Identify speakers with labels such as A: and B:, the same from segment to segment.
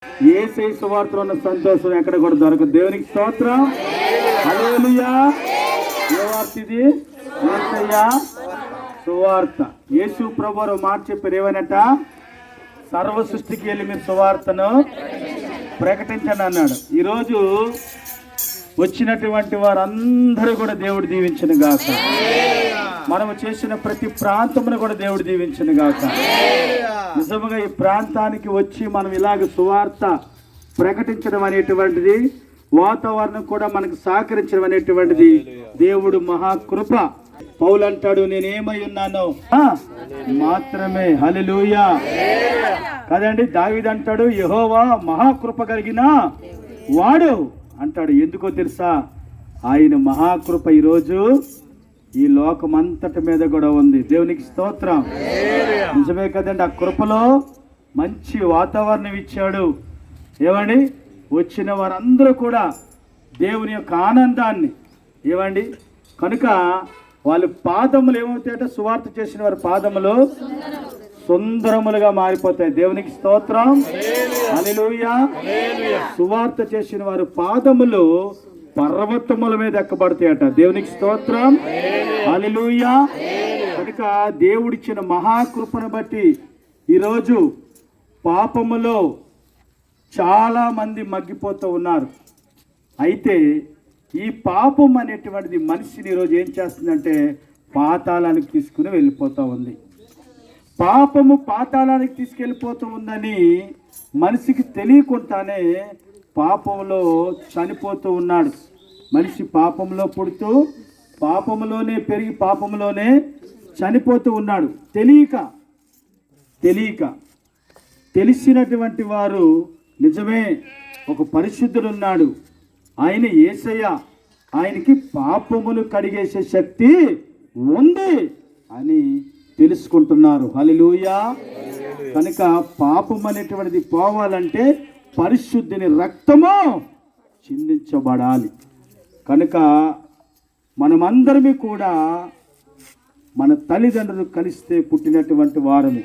A: యేసయ్య సువార్తలో ఉన్న సంతోషం ఎక్కడ కూడా దొరకదు. దేవునికి స్తోత్రం. హల్లెలూయా. ఏ వార్త ఇది? యేసయ్య సువార్త. యేసు ప్రభువు మాట చెప్పారు ఏమనట, సర్వ సృష్టికి వెళ్ళి మీరు సువార్తను ప్రకటించండి అన్నాడు. ఈరోజు వచ్చినటువంటి వారందరూ కూడా దేవుడు దీవించను గాక. మనము చేసిన ప్రతి ప్రాంతమును కూడా దేవుడు దీవించను గాక. నిజముగా ఈ ప్రాంతానికి వచ్చి మనం ఇలాగ సువార్త ప్రకటించడం అనేటువంటిది, వాతావరణం కూడా మనకు సహకరించడం అనేటువంటిది దేవుడు మహాకృప. పౌలు అంటాడు, నేనేమై ఉన్నానో మాత్రమే. హల్లెలూయా కదండి. దావీదు అంటాడు, యెహోవా మహాకృప కలిగిన వాడు అంటాడు. ఎందుకో తెలుసా? ఆయన మహాకృప ఈరోజు ఈ లోకమంతటి మీద కూడా ఉంది. దేవునికి స్తోత్రం. నిజమే కదండి. ఆ కృపలో మంచి వాతావరణం ఇచ్చాడు. ఏమండి, వచ్చిన వారందరూ కూడా దేవుని యొక్క ఆనందాన్ని ఏమండి, కనుక వాళ్ళ పాదములు ఏమవుతాయంటే, సువార్త చేసిన వారి పాదములు సుందరములుగా మారిపోతాయి. దేవునికి స్తోత్రం. హల్లెలూయా. సువార్త చేసిన వారి పాదములు పర్వతముల మీద ఎక్కబడతాయట. దేవునికి స్తోత్రం. హల్లెలూయా. కనుక దేవుడిచ్చిన మహాకృపను బట్టి ఈరోజు పాపములో చాలా మంది మగ్గిపోతూ ఉన్నారు. అయితే ఈ పాపం అనేటువంటిది మనిషిని ఈరోజు ఏం చేస్తుందంటే పాతాళానికి తీసుకుని వెళ్ళిపోతూ ఉంది. పాపము పాతాళానికి తీసుకెళ్ళిపోతూ ఉందని మనిషికి తెలియకుండానే పాపంలో చనిపోతూ ఉన్నాడు. మనిషి పాపంలో పుడుతూ పాపంలోనే పెరిగి పాపంలోనే చనిపోతూ ఉన్నాడు. తెలిసినటువంటి వారు నిజమే, ఒక పరిశుద్ధుడు ఉన్నాడు, ఆయన యేసయ్య, ఆయనకి పాపములు కడిగేసే శక్తి ఉంది అని తెలుసుకుంటున్నారు. హల్లెలూయా. కనుక పాపం అనేటువంటిది పోవాలంటే పరిశుద్ధుని రక్తము చిందించబడాలి. కనుక మనమందరమీ కూడా మన తల్లిదండ్రులు కలిస్తే పుట్టినటువంటి వారమే.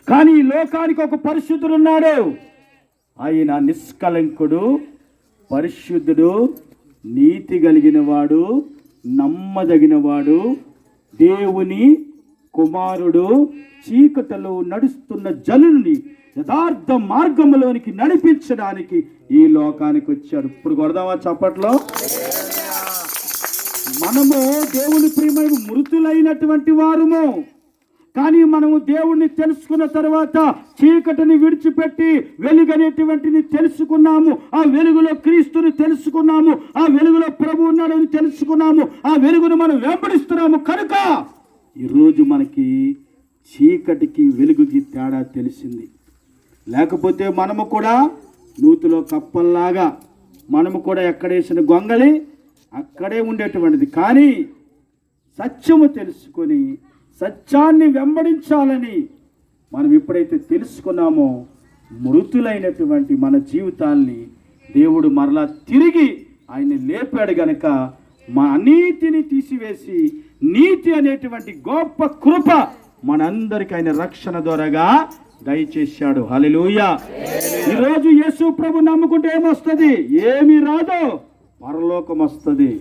A: కానీ ఈ లోకానికి ఒక పరిశుద్ధుడు ఉన్నాడు. ఆయన నిష్కలంకుడు, పరిశుద్ధుడు, నీతి కలిగిన వాడు, నమ్మదగినవాడు, దేవుని కుమారుడు, చీకటిలో నడుస్తున్న జనుల్ని యథార్థ మార్గంలోనికి నడిపించడానికి ఈ లోకానికి వచ్చాడు. ఇప్పుడు కొడదామా చప్పట్లో? మనము దేవుని ప్రియమైన మృతులైనటువంటి వారము. కానీ మనము దేవుణ్ణి తెలుసుకున్న తర్వాత చీకటిని విడిచిపెట్టి వెలుగనేటువంటిని తెలుసుకున్నాము. ఆ వెలుగులో క్రీస్తుని తెలుసుకున్నాము. ఆ వెలుగులో ప్రభు ఉన్నాడని తెలుసుకున్నాము. ఆ వెలుగును మనం వెంబడిస్తున్నాము. కనుక ఈరోజు మనకి చీకటికి వెలుగుకి తేడా తెలిసింది. లేకపోతే మనము కూడా నూతిలో కప్పల్లాగా మనము కూడా ఎక్కడేసిన గొంగలి అక్కడే ఉండేటువంటిది. కానీ సత్యము తెలుసుకొని సత్యాన్ని వెంబడించాలని మనం ఎప్పుడైతే తెలుసుకున్నామో, మృతులైనటువంటి మన జీవితాల్ని దేవుడు మరలా తిరిగి ఆయన లేపాడు. గనక మా అనీతిని తీసివేసి నీతి అనేటువంటి గొప్ప కృప మనందరికీ ఆయన రక్షణ ద్వారాగా దయచేశాడు. హల్లెలూయా. ఈరోజు యేసు ప్రభు నమ్ముకుంటే ఏమొస్తుంది? ఏమీ రాదు, పరలోకం వస్తుంది.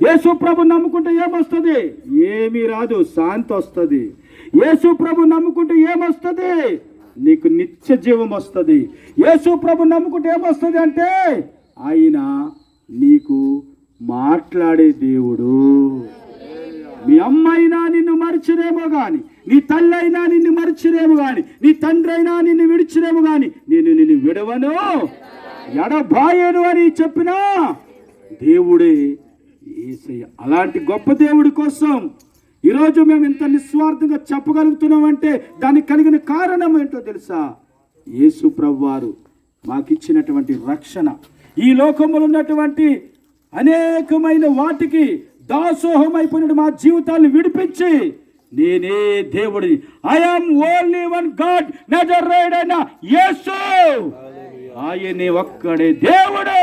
A: యేసు ప్రభు నమ్ముకుంటే ఏమొస్తుంది? ఏమీ రాదు, శాంతి వస్తుంది. యేసు ప్రభు నమ్ముకుంటే ఏమొస్తుంది? నీకు నిత్య జీవం వస్తుంది. యేసు ప్రభు నమ్ముకుంటే ఏమొస్తుంది అంటే ఆయన నీకు మాట్లాడే దేవుడు. మీ అమ్మ అయినా నిన్ను మరిచినేమో కానీ, నీ తల్లి అయినా నిన్ను మరిచినేమో కానీ, నీ తండ్రి అయినా నిన్ను విడిచినేమో కానీ, నేను నిన్ను విడవను, ఎడబాయను అని చెప్పినా దేవుడే యేసయ్య. అలాంటి గొప్ప దేవుడి కోసం ఈరోజు మేము ఇంత నిస్వార్థంగా చెప్పగలుగుతున్నామంటే దానికి కలిగిన కారణం ఏంటో తెలుసా? యేసు ప్రభువారు మాకిచ్చినటువంటి రక్షణ. ఈ లోకంలో ఉన్నటువంటి అనేకమైన వాటికి దాసోహం అయిపోయిన మా జీవితాన్ని విడిపించి నేనే దేవుడిని, ఐఎమ్ ఓన్లీ వన్ గాడ్, నజరేయుడైన యేసు, ఆయనే ఒక్కడే దేవుడు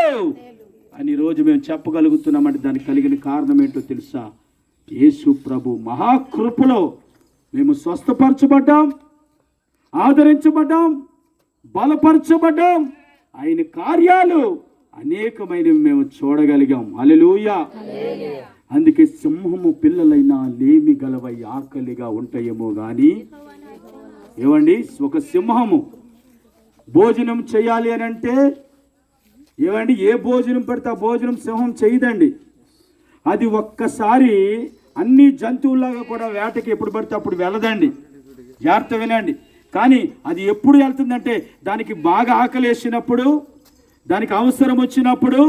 A: అని రోజు మేము చెప్పగలుగుతున్నామంటే దానికి కలిగిన కారణం ఏంటో తెలుసా? యేసు ప్రభు మహాకృపలో మేము స్వస్థపరచబడ్డాం, ఆదరించబడ్డాం, బలపరచబడ్డాం. ఆయన కార్యాలు అనేకమైనవి మేము చూడగలిగాం. హల్లెలూయా. అందుకే సింహము పిల్లలైనా లేమి గలవై ఆకలిగా ఉంటాయేమో గాని, ఏమండి, ఒక సింహము భోజనం చేయాలి అని అంటే ఏమండి, ఏ భోజనం పెడితే ఆ భోజనం సింహం చేయదండి. అది ఒక్కసారి అన్ని జంతువులాగా కూడా వేటకి ఎప్పుడు పడితే అప్పుడు వెళ్ళదండి. జాగ్రత్త వినండి. కానీ అది ఎప్పుడు వెళ్తుందంటే దానికి బాగా ఆకలేసినప్పుడు, దానికి అవసరం వచ్చినప్పుడు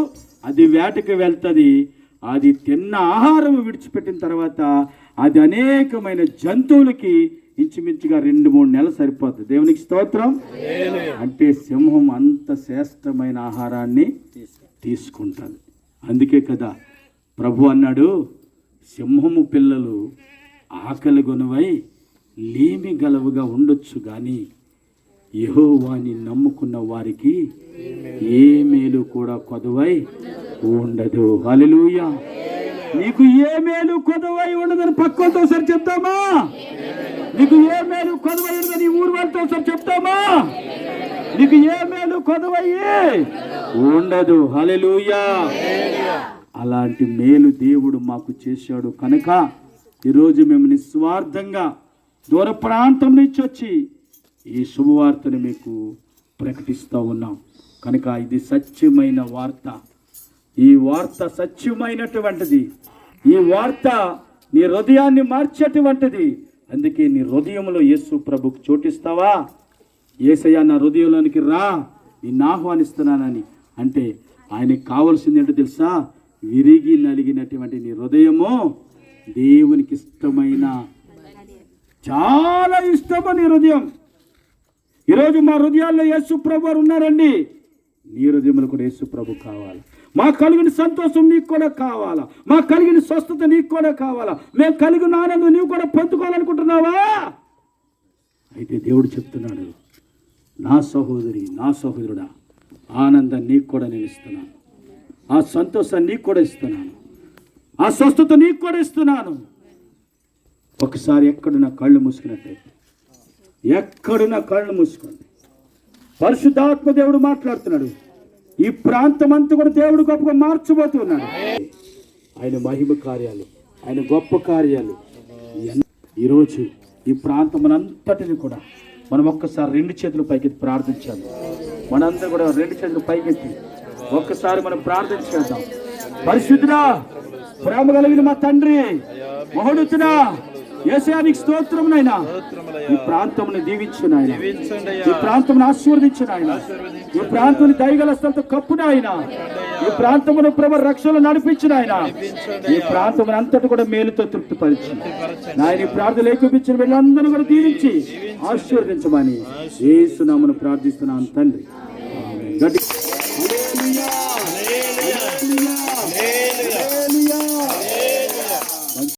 A: అది వేటకి వెళ్తుంది. అది తిన్న ఆహారం విడిచిపెట్టిన తర్వాత అది అనేకమైన జంతువులకి ఇంచుమించుగా 2-3 నెలలు సరిపోతుంది. దేవునికి స్తోత్రం. అంటే సింహం అంత శ్రేష్టమైన ఆహారాన్ని తీసుకుంటుంది. అందుకే కదా ప్రభు అన్నాడు, సింహము పిల్లలు ఆకలి గొనవై లేమి గలవుగా ఉండొచ్చు కానీ యెహోవాని నమ్ముకున్న వారికి ఏ మేలు కూడా కొదవై ఉండదు. హల్లెలూయా. నీకు ఏ మేలు కొదవై ఉండదని పక్కతో సరి చెప్తామా? నీకు ఏ మేలు కొదవై ఉండదని ఊరు వాళ్ళతో సరి చెప్తామా? నీకు ఏ మేలు కొదవై ఉండదు. హల్లెలూయా. అలాంటి మేలు దేవుడు మాకు చేశాడు కనుక ఈరోజు మేము నిస్వార్థంగా దూర ప్రాంతం నుంచి వచ్చి ఈ శుభవార్తను మీకు ప్రకటిస్తూ ఉన్నాం. కనుక ఇది సత్యమైన వార్త. ఈ వార్త సత్యమైనటువంటిది. ఈ వార్త నీ హృదయాన్ని మార్చేటువంటిది. అందుకే నీ హృదయంలో యేసు ప్రభుకు చోటిస్తావా? యేసయ్య నా హృదయంలోనికి రా, నిన్ను ఆహ్వానిస్తున్నానని అంటే ఆయనకి కావాల్సింది ఏంటో తెలుసా? విరిగి నలిగినటువంటి నీ హృదయము దేవునికి ఇష్టమైన, చాలా ఇష్టమని హృదయం. ఈరోజు మా హృదయాల్లో యేసు ప్రభు ఉన్నారండి. నీ హృదయంలో కూడా యేసు ప్రభు కావాలి. మా కలిగిన సంతోషం నీకు కూడా కావాలా? మా కలిగిన స్వస్థత నీకు కూడా కావాలా? మేము కలిగిన ఆనందం నీవు కూడా పొందుకోవాలనుకుంటున్నావా? అయితే దేవుడు చెప్తున్నాడు, నా సహోదరి, నా సహోదరుడా, ఆనందం నీకు కూడా నేను ఇస్తున్నాను. ఆ సంతోషాన్ని నీకు కూడా ఇస్తున్నాను. ఆ స్వస్థత నీకు కూడా ఇస్తున్నాను. ఒకసారి ఎక్కడున్న కళ్ళు మూసుకున్నట్టయితే, ఎక్కడున్న కళ్ళు మూసుకోండి. పరిశుద్ధాత్మ దేవుడు మాట్లాడుతున్నాడు. ఈ ప్రాంతం అంతా కూడా దేవుడు గొప్పగా మార్చబోతున్నాడు. ఆయన మహిమ కార్యాలు, ఆయన గొప్ప కార్యాలు ఈరోజు ఈ ప్రాంతమునంతటిని కూడా మనం ఒక్కసారి 2 చేతులు పైకెత్తి ప్రార్థించాము. మనందరూ కూడా 2 చేతులు పైకెత్తి ఒక్కసారి మనం ప్రార్థన చేద్దాం. పరిశుద్ధుడా, ప్రేమ కలిగిన మా తండ్రి, మహోన్నతుడా, యేసయ్యానికి స్తోత్రం నాయనా. ఈ ప్రాంతమును దీవించు నాయనా. ఈ ప్రాంతమును ఆశీర్వదించు నాయనా. ఈ ప్రాంతాన్ని దయగల స్థలంతో కప్పు నాయనా. ఈ ప్రాంతమును ప్రభు రక్షణలో నడిపించు నాయనా. ఈ ప్రాంతమును అంతటి కూడా మేలుతో తృప్తిపరిచి నాయన ఈ ప్రార్థనలు ఏకీపించిన వీళ్ళందరూ కూడా దీవించి ఆశీర్వదించమని యేసు నామమున ప్రార్థిస్తున్నాను తండ్రి. ఆమేన్.